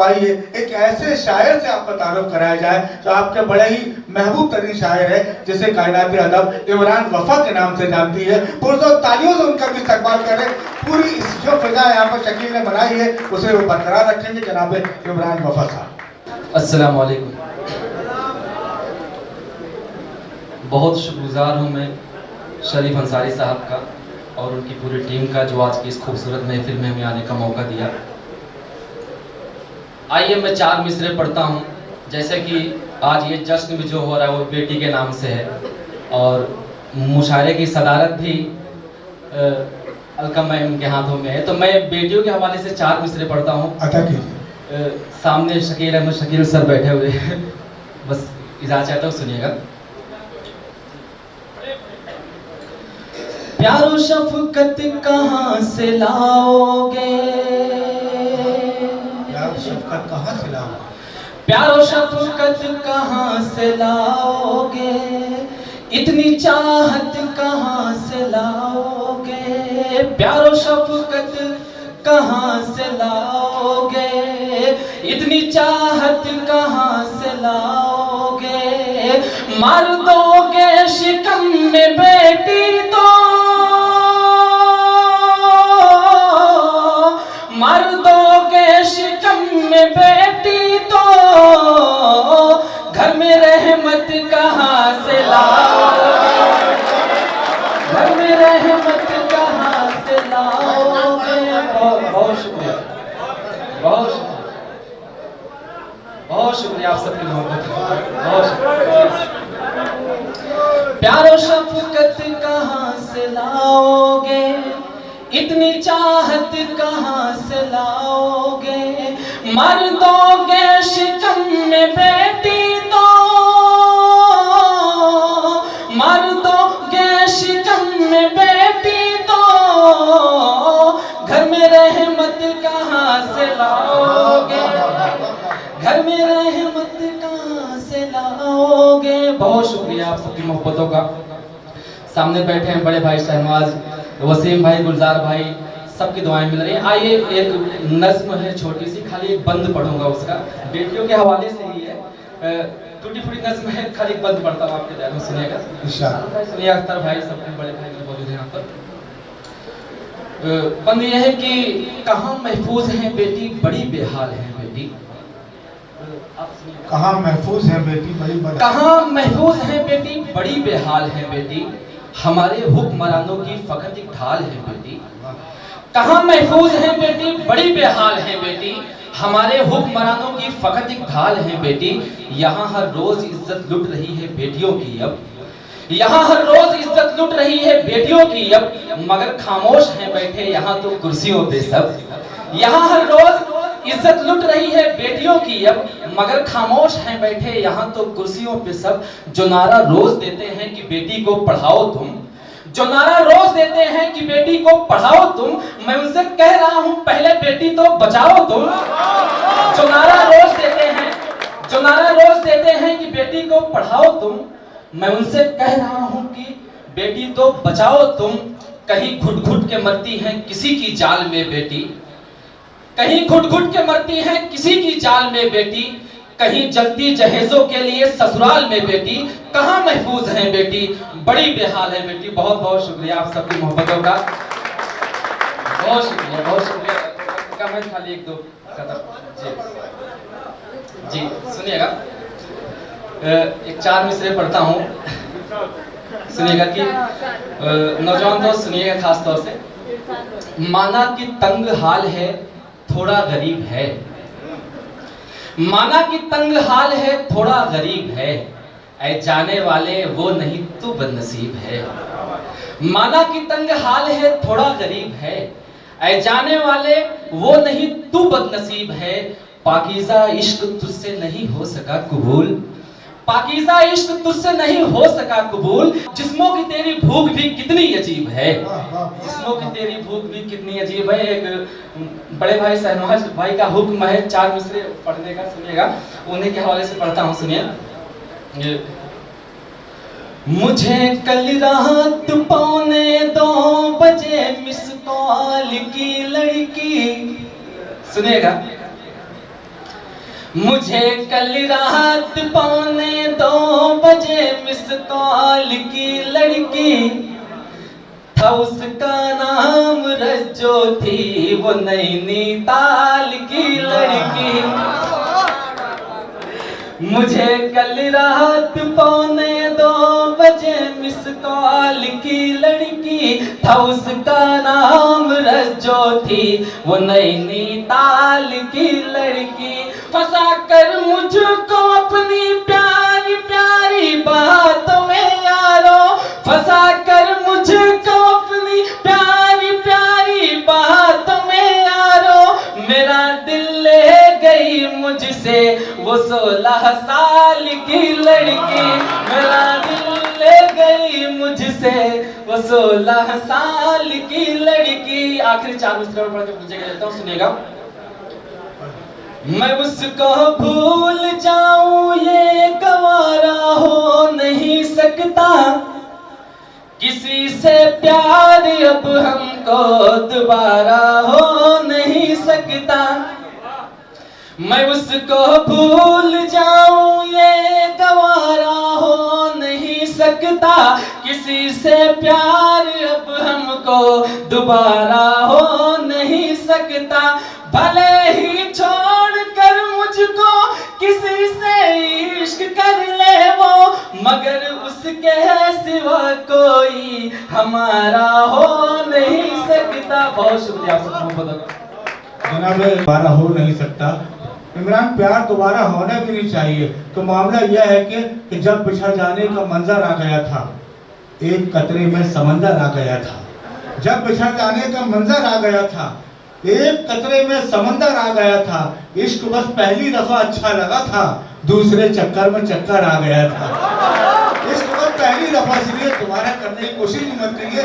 तो आइए एक ऐसे शायर से आपका तारुफ कराया जाए जो आपके बड़े ही महबूब तरीन शायर है, जिसे कायनात अदब इमरान वफा के नाम से जानती है। पुरजोर तालियों से उनका भी इस्तकबाल करें। पूरी इस जो फिजा यहाँ पर शकील ने बनाई है उसे वो बरकरार रखेंगे जनाब इमरान वफा साहब। अस्सलाम वालेकुम। बहुत शुक्रगुजार हूँ मैं शरीफ अंसारी साहब का और उनकी पूरी टीम का जो आज की इस खूबसूरत महफिल में हमें आने का मौका दिया। आइए मैं 4 मिसरे पढ़ता हूँ। जैसे कि आज ये जश्न भी जो हो रहा है वो बेटी के नाम से है और मुशायरे की सदारत भी अलका मैम के हाथों में है, तो मैं बेटियों के हवाले से 4 मिसरे पढ़ता हूँ। अदा कीजिए। सामने शकील अहमद शकील सर बैठे हुए हैं, बस इजाज़त चाहता हूँ, सुनिएगा। प्यारो शफकत कहाँ से लाओगे, प्यारो शफकत कहाँ से लाओगे, प्यारो शफकत कहाँ से लाओगे, इतनी चाहत कहाँ से लाओगे, प्यारो शफकत कहाँ से लाओगे, इतनी चाहत कहाँ से लाओगे, मार दोगे शिकम में बेटी तो, मार दोगे शिकम में बेटी तो, घर में रहमत कहाँ से लाओगे, घर में रहमत कहाँ से लाओगे। बहुत शुक्रिया, बहुत शुक्रिया, बहुत शुक्रिया आप सबकी मोहब्बत, बहुत शुक्रिया। प्यारो शफकत कहाँ से लाओगे, इतनी चाहत कहाँ से लाओगे, मर दोगे शिकम में बेटी तो, मर दोगे शिकम में बेटी तो, घर में रहमत कहाँ से लाओगे, घर में रहमत कहाँ से लाओगे। बहुत शुक्रिया आप सबकी मोहब्बतों का। सामने बैठे हैं बड़े भाई शहनवाज, वसीम भाई, गुलजार भाई, सबकी दुआएं मिल रही हैं। आइए एक नज्म है छोटी सी, खाली एक बंद पढ़ूंगा उसका, बेटियों के हवाले से ही है, टूटी फूटी नज्म है, खाली एक बंद पढ़ता हूँ आपके ध्यान में, सुनिएगा इंशाअल्लाह। सुनिए अख्तर भाई, सबके बड़े भाई मौजूद हैं यहाँ पर। बंद यह है कि कहाँ महफूज है बेटी बड़ी बेहाल है बेटी, कहाँ महफूज है बेटी बड़ी बेहाल, कहाँ महफूज है बेटी बड़ी बेहाल है बेटी, हमारे हुक्मरानों की फकत एक ढाल है बेटी, कहाँ महफूज है बेटी बड़ी बेहाल है बेटी, हमारे हुक्मरानों की फकत एक ढाल है बेटी, यहाँ हर रोज इज्जत लुट रही है बेटियों की अब, यहाँ हर रोज इज्जत लुट रही है बेटियों की अब, मगर खामोश हैं बैठे यहाँ तो कुर्सियों पे सब, यहाँ हर रोज इज्जत लुट रही है बेटियों की अब, मगर खामोश हैं बैठे यहाँ तो कुर्सियों पे सब, जो नारा रोज देते हैं कि बेटी को पढ़ाओ तुम, जो नारा रोज देते हैं कि बेटी को पढ़ाओ तुम, मैं उनसे कह रहा हूँ पहले बेटी तो बचाओ तुम, जो नारा रोज देते हैं, जो नारा रोज देते हैं कि बेटी को पढ़ाओ तुम, मैं उनसे कह रहा हूँ कि बेटी तो बचाओ तुम, कहीं घुट घुट के मरती हैं किसी की जाल में बेटी, कहीं घुट घुट के मरती हैं किसी की जाल में बेटी, कहीं जलती जहेजों के लिए ससुराल में बेटी, कहाँ महफूज है बेटी बड़ी बेहाल है बेटी। बहुत बहुत शुक्रिया आप सबकी मोहब्बतों का, बहुत शुक्रिया, बहुत शुक्रिया। कमेंट खाली एक दो कदम जी सुनिएगा। एक 4 मिसरे पढ़ता हूँ, सुनिएगा कि नौजवान दोस्त सुनिएगा खास तौर से। माना कि तंग हाल है थोड़ा गरीब है, माना कि तंग हाल है थोड़ा गरीब है, ऐ जाने वाले वो नहीं तू बदनसीब है, माना कि तंग हाल है थोड़ा गरीब है, ऐ जाने वाले वो नहीं तू बदनसीब है, पाकीज़ा इश्क तुझसे नहीं हो सका कबूल, पाकीज़ा इश्क तुझसे नहीं हो सका कबूल, जिस्मों की तेरी भूख भी कितनी अजीब है, जिस्मों की तेरी भूख भी कितनी अजीब है। एक बड़े भाई शहनवाज भाई का हुक्म है 4 मिसरे पढ़ने का, सुनिएगा, उन्हीं के हवाले से पढ़ता हूँ, सुनिए। मुझे कल रात 1:45 बजे मिस कॉल की लड़की, सुनिएगा, मुझे कल रात 1:45 मिस कॉल की लड़की था, उसका नाम रज्जो थी, वो नैनीताल की लड़की। मुझे कल रात 1:45 मिस कॉल की लड़की था, उसका नाम रज्जो थी, वो नैनीताल की लड़की। फंसा कर मुझको अपनी प्यारी प्यारी बातों में यारो, फंसा कर मुझको अपनी प्यारी प्यारी बातों में यारो, मेरा दिल ले गई मुझसे वो 16 साल की लड़की, मेरा दिल ले गई मुझसे वो 16 साल की लड़की। आखिरी 4 मिसरे पढ़ के पूछे देता हूँ, सुनिएगा। मैं उसको भूल जाऊं ये गवारा हो नहीं सकता, किसी से प्यार अब हमको दोबारा हो नहीं सकता। मैं उसको भूल जाऊं ये गवारा हो नहीं सकता, किसी से प्यार अब हमको दोबारा हो नहीं सकता। भले ही छोड़ कर मुझको किसी से इश्क कर ले वो, मगर उसके सिवा कोई हमारा हो नहीं सकता। बहुत शुक्रिया आप सबको। जनाब, दोबारा हो नहीं सकता इमरान, प्यार दोबारा होना भी नहीं चाहिए। तो मामला यह है कि जब बिछड़ जाने का मंजर आ गया था, एक कतरे में समंदर आ गया था। जब बिछड़ जाने का मंजर आ गया था, एक कतरे में समंदर आ गया था। इश्क बस पहली दफा अच्छा लगा था, दूसरे चक्कर में चक्कर आ गया था। इश्क बस पहली दफा, इसलिए दोबारा करने की कोशिश मत करिए।